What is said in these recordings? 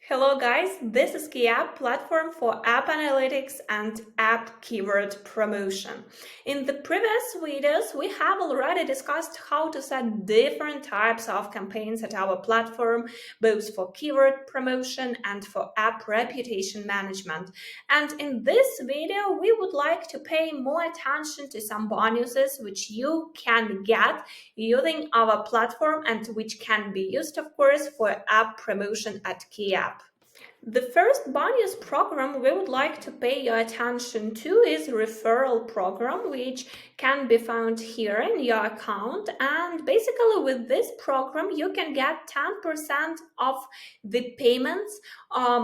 Hello guys, this is Keyapp platform for app analytics and app keyword promotion. In the previous videos, we have already discussed how to set different types of campaigns at our platform, both for keyword promotion and for app reputation management. And in this video, we would like to pay more attention to some bonuses which you can get using our platform and which can be used, of course, for app promotion at Keyapp. The first bonus program we would like to pay your attention to is referral program, which can be found here in your account. And basically with this program, you can get 10% of the payments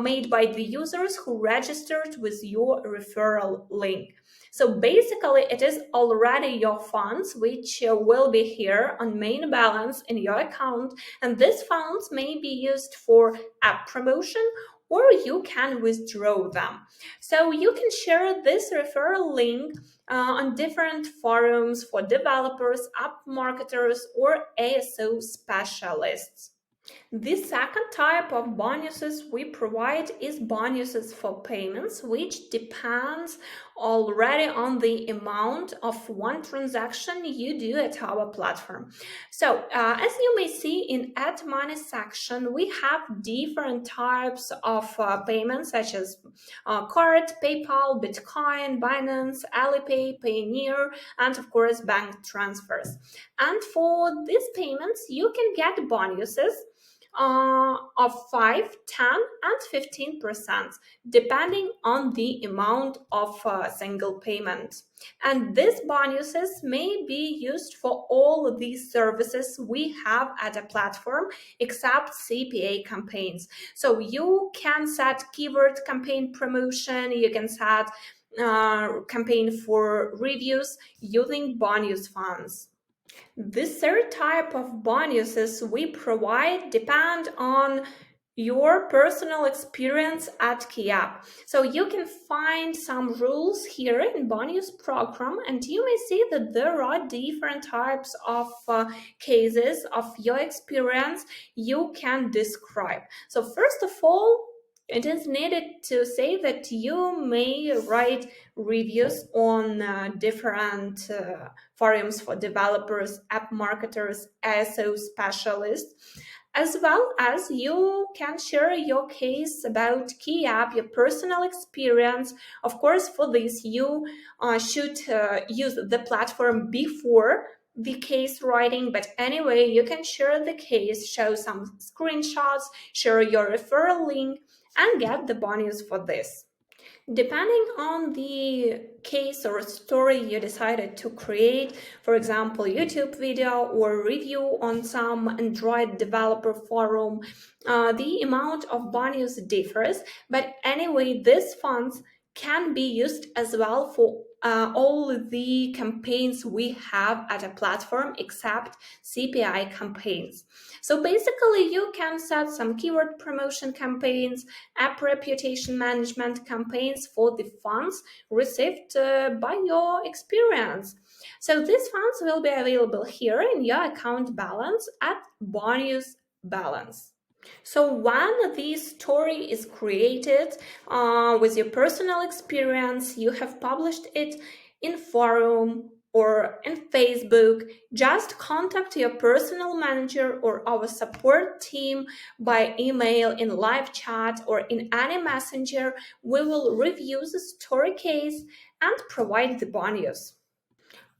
made by the users who registered with your referral link. So basically it is already your funds which will be here on main balance in your account, and these funds may be used for app promotion or you can withdraw them. So you can share this referral link on different forums for developers, app marketers, or ASO specialists. The second type of bonuses we provide is bonuses for payments, which depends already on the amount of one transaction you do at our platform. So as you may see in Add Money section, we have different types of payments such as card, PayPal, Bitcoin, Binance, Alipay, Payoneer, and of course bank transfers. And for these payments, you can get bonuses of 5, 10, and 15%, depending on the amount of single payment. And these bonuses may be used for all of these services we have at a platform except CPA campaigns. So you can set keyword campaign promotion, you can set campaign for reviews using bonus funds. The third type of bonuses we provide depend on your personal experience at Keyapp. So you can find some rules here in bonus program, and you may see that there are different types of cases of your experience you can describe. So first of all, it is needed to say that you may write reviews on different forums for developers, app marketers, ASO specialists, as well as you can share your case about Keyapp, your personal experience. Of course, for this, you should use the platform before the case writing, but anyway, you can share the case, show some screenshots, share your referral link, and get the bonus for this. Depending on the case or story you decided to create, for example, YouTube video or review on some Android developer forum, the amount of bonus differs. But anyway, these funds can be used as well for all the campaigns we have at a platform except CPI campaigns. So basically, you can set some keyword promotion campaigns, app reputation management campaigns for the funds received by your experience. So these funds will be available here in your account balance at bonus balance. So when this story is created with your personal experience, you have published it in forum or in Facebook, just contact your personal manager or our support team by email, in live chat, or in any messenger. We will review the story case and provide the bonus.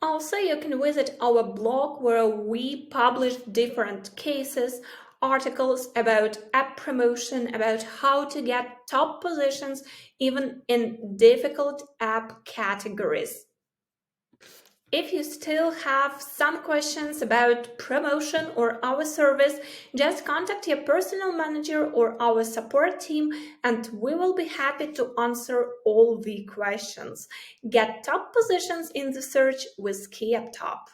Also, you can visit our blog where we publish different cases, articles about app promotion, about how to get top positions even in difficult app categories. If you still have some questions about promotion or our service, just contact your personal manager or our support team and we will be happy to answer all the questions. Get top positions in the search with Keyapp.top.